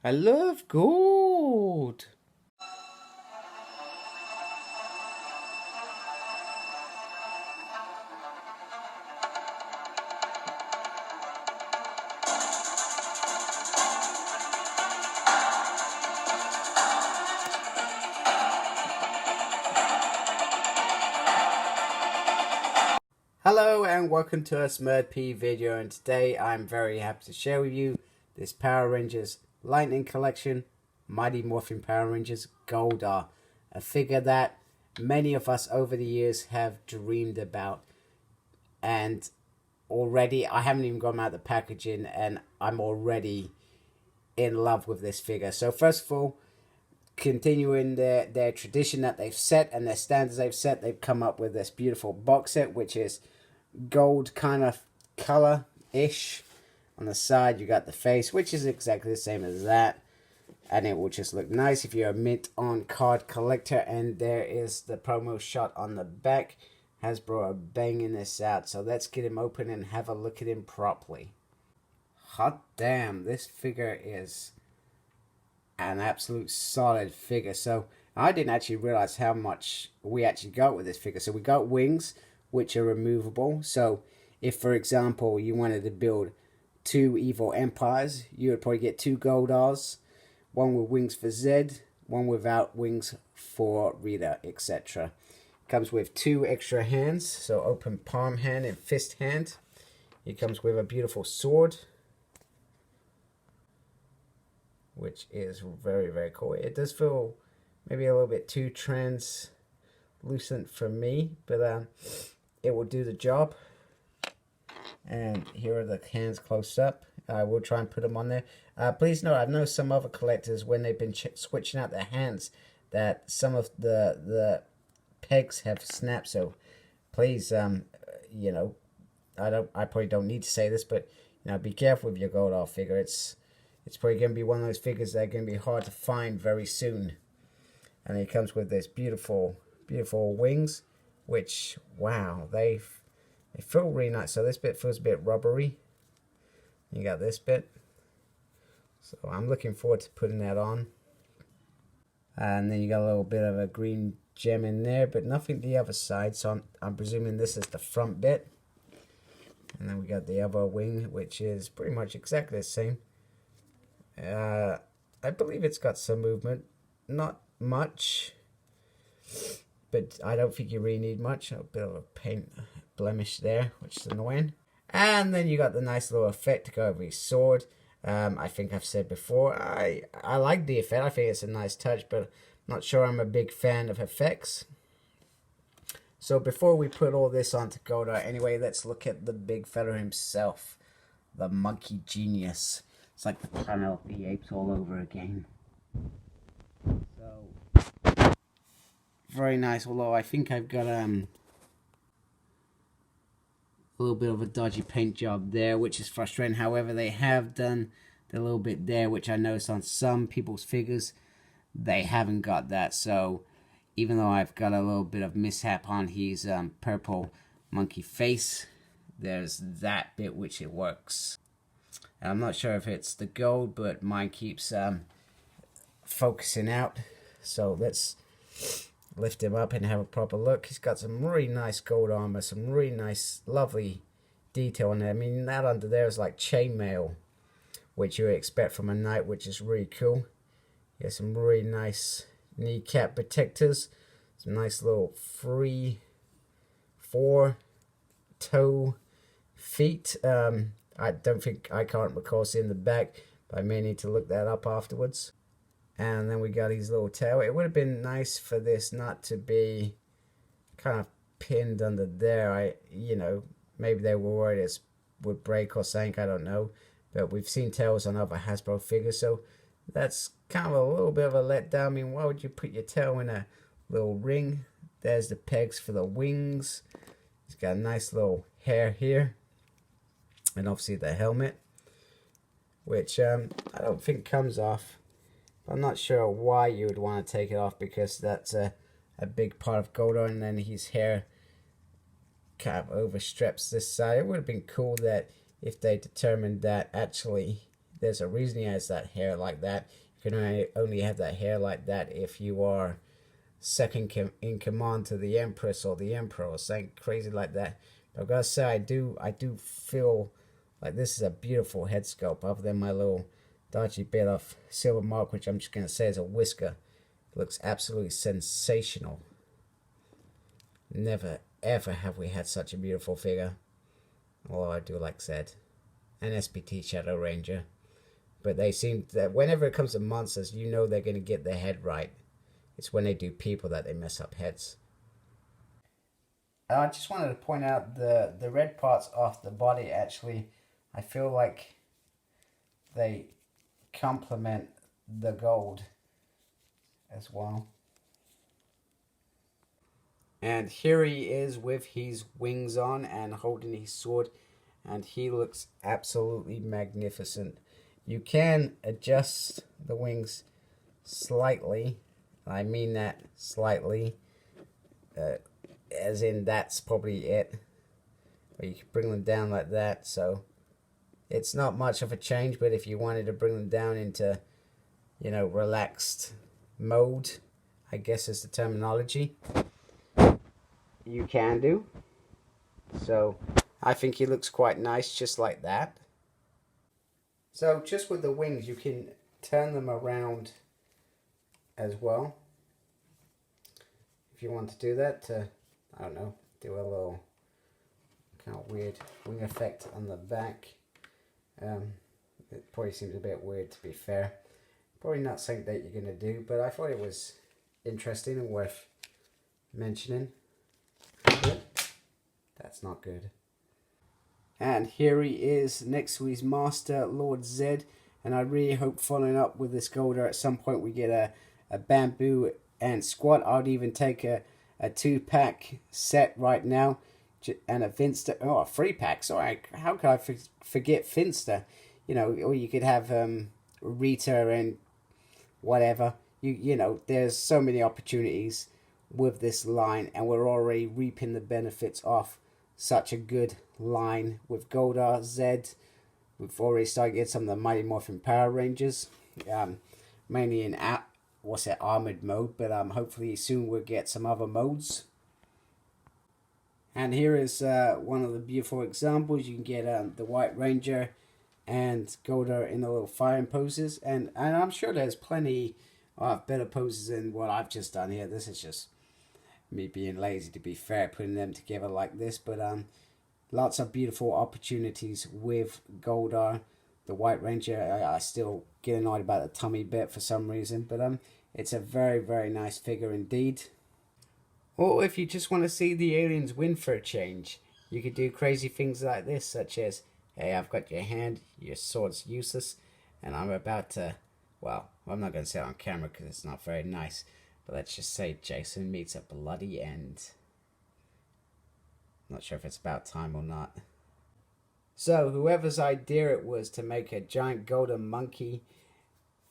I love gold. Hello and welcome to a Smurd P video, and today I'm very happy to share with you this Power Rangers Lightning Collection Mighty Morphin Power Rangers Goldar, a figure that many of us over the years have dreamed about, and already I haven't even gone out the packaging and I'm already in love with this figure. So first of all, continuing their tradition that they've set and their standards they've set, they've come up with this beautiful box set, which is gold kind of color-ish. On the side you got the face, which is exactly the same as that, and it will just look nice if you're a mint on card collector. And there is the promo shot on the back. Hasbro are banging this out, so let's get him open and have a look at him properly. Hot damn, this figure is an absolute solid figure. So I didn't actually realize how much we actually got with this figure. So we got wings, which are removable. So if, for example, you wanted to build two evil empires, you would probably get two Goldars, one with wings for Zed, one without wings for Rita, etc. Comes with two extra hands, so open palm hand and fist hand. It comes with a beautiful sword, which is very, very cool. It does feel maybe a little bit too translucent for me, but it will do the job. And here are the hands close up. I will try and put them on there. Please note, I've noticed some other collectors, when they've been switching out their hands, that some of the pegs have snapped. So please, you know, I probably don't need to say this, but you know, be careful with your Goldar figure. It's probably going to be one of those figures that are going to be hard to find very soon. And it comes with this beautiful, beautiful wings, which, wow, they feel really nice. So this bit feels a bit rubbery. You got this bit. So I'm looking forward to putting that on. And then you got a little bit of a green gem in there, but nothing the other side. So I'm presuming this is the front bit. And then we got the other wing, which is pretty much exactly the same. I believe it's got some movement, not much, but I don't think you really need much. A bit of a paint blemish there, which is annoying. And then you got the nice little effect to go over his sword. I think I've said before, I like the effect. I think it's a nice touch, but I'm not sure I'm a big fan of effects. So before we put all this onto Goldar, anyway, let's look at the big fella himself, the monkey genius. It's like the Planet of the Apes all over again. So, very nice, although I think I've got a little bit of a dodgy paint job there, which is frustrating. However, they have done the little bit there, which I noticed on some people's figures, they haven't got that. So, even though I've got a little bit of mishap on his purple monkey face, there's that bit which it works. And I'm not sure if it's the gold, but mine keeps focusing out. So let's lift him up and have a proper look. He's got some really nice gold armor, some really nice, lovely detail on there. I mean, that under there is like chainmail, which you would expect from a knight, which is really cool. He has some really nice kneecap protectors, some nice little free 4-toe feet. I can't recall seeing the back, but I may need to look that up afterwards. And then we got his little tail. It would have been nice for this not to be kind of pinned under there. You know, maybe they were worried it would break or something, I don't know. But we've seen tails on other Hasbro figures, so that's kind of a little bit of a letdown. I mean, why would you put your tail in a little ring? There's the pegs for the wings. He's got a nice little hair here. And obviously the helmet, which I don't think comes off. I'm not sure why you would want to take it off, because that's a big part of Goldar, and then his hair kind of overstrips this side. It would have been cool that if they determined that actually there's a reason he has that hair like that. You can only have that hair like that if you are second in command to the Empress or the Emperor or something crazy like that. But I've got to say, I do feel like this is a beautiful head sculpt, other than my little dodgy bit of silver mark, which I'm just going to say is a whisker. It looks absolutely sensational. Never ever have we had such a beautiful figure. Although I do like Zed and SPT Shadow Ranger. But they seem that whenever it comes to monsters, you know they're going to get their head right. It's when they do people that they mess up heads. I just wanted to point out the red parts of the body. Actually, I feel like they complement the gold as well. And here he is with his wings on and holding his sword, and he looks absolutely magnificent. You can adjust the wings slightly. I mean that slightly, as in that's probably it. Or you can bring them down like that, so it's not much of a change, but if you wanted to bring them down into, relaxed mode, I guess is the terminology, you can do. So I think he looks quite nice just like that. So just with the wings, you can turn them around as well. If you want to do that, to, I don't know, do a little kind of weird wing effect on the back. It probably seems a bit weird, to be fair. Probably not something that you're going to do, but I thought it was interesting and worth mentioning. That's not good. And here he is next to his master, Lord Zed. And I really hope, following up with this Goldar, at some point we get a bamboo and squat. I would even take a 2-pack set right now. And a Finster. Oh, a 3-pack. Sorry, how could I forget Finster? Or you could have Rita and whatever. There's so many opportunities with this line, and we're already reaping the benefits of such a good line with Goldar, Zed. We've already started getting some of the Mighty Morphin Power Rangers, mainly in armored mode, but hopefully soon we'll get some other modes. And here is one of the beautiful examples. You can get the White Ranger and Goldar in the little firing poses, and I'm sure there's plenty of better poses than what I've just done here. This is just me being lazy, to be fair, putting them together like this, but lots of beautiful opportunities with Goldar. The White Ranger, I still get annoyed about the tummy bit for some reason, but it's a very, very nice figure indeed. Or if you just want to see the aliens win for a change, you could do crazy things like this, such as, hey, I've got your hand, your sword's useless, and I'm about to, well, I'm not going to say it on camera because it's not very nice, but let's just say Jason meets a bloody end. Not sure if it's about time or not. So whoever's idea it was to make a giant golden monkey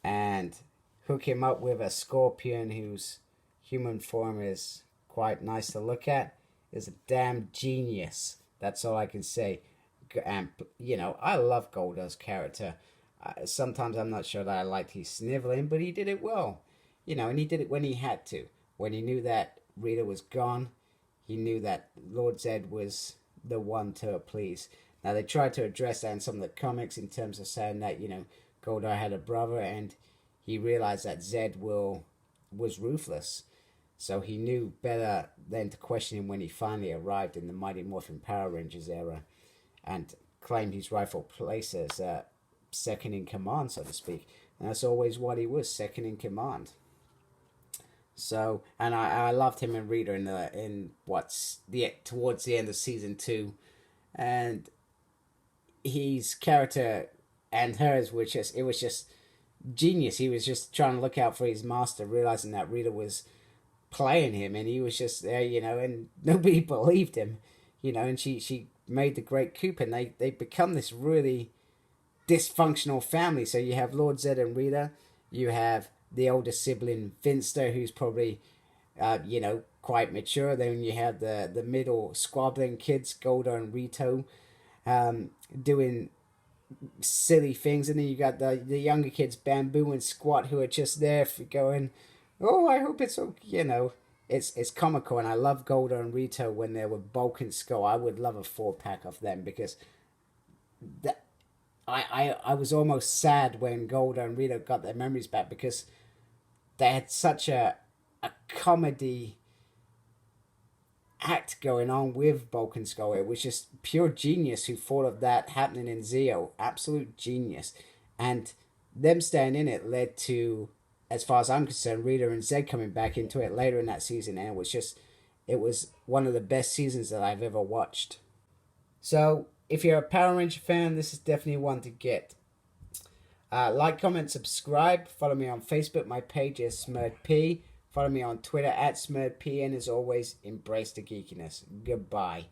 and hook him up with a scorpion whose human form is quite nice to look at is a damn genius. That's all I can say. And, I love Goldar's character. Sometimes I'm not sure that I liked his sniveling, but he did it well. And he did it when he had to. When he knew that Rita was gone, he knew that Lord Zed was the one to please. Now, they tried to address that in some of the comics in terms of saying that, Goldar had a brother, and he realized that Zed was ruthless. So he knew better than to question him when he finally arrived in the Mighty Morphin Power Rangers era and claimed his rightful place as second in command, so to speak. And that's always what he was, second in command. So, and I loved him and Rita towards the end of season 2, and his character and hers were it was just genius. He was just trying to look out for his master, realizing that Rita was playing him, and he was just there, and nobody believed him, and she made the great coup, and they become this really dysfunctional family. So you have Lord Zed and Rita, you have the older sibling Finster, who's probably quite mature. Then you have the middle squabbling kids, Goldar and Rito, doing silly things, and then you got the younger kids, Bamboo and Squat, who are just there for going, oh, I hope it's okay, you know. It's comical, and I love Goldar and Rito when they were Bulk and Skull. I would love a 4-pack of them, because that I was almost sad when Goldar and Rito got their memories back, because they had such a comedy act going on with Bulk and Skull. It was just pure genius who thought of that happening in Zeo. Absolute genius. And them staying in it led to, as far as I'm concerned, Rita and Zed coming back into it later in that season, and it was one of the best seasons that I've ever watched. So if you're a Power Ranger fan, this is definitely one to get. Like, comment, subscribe. Follow me on Facebook. My page is SmurtP. Follow me on Twitter @SmurtP. And as always, embrace the geekiness. Goodbye.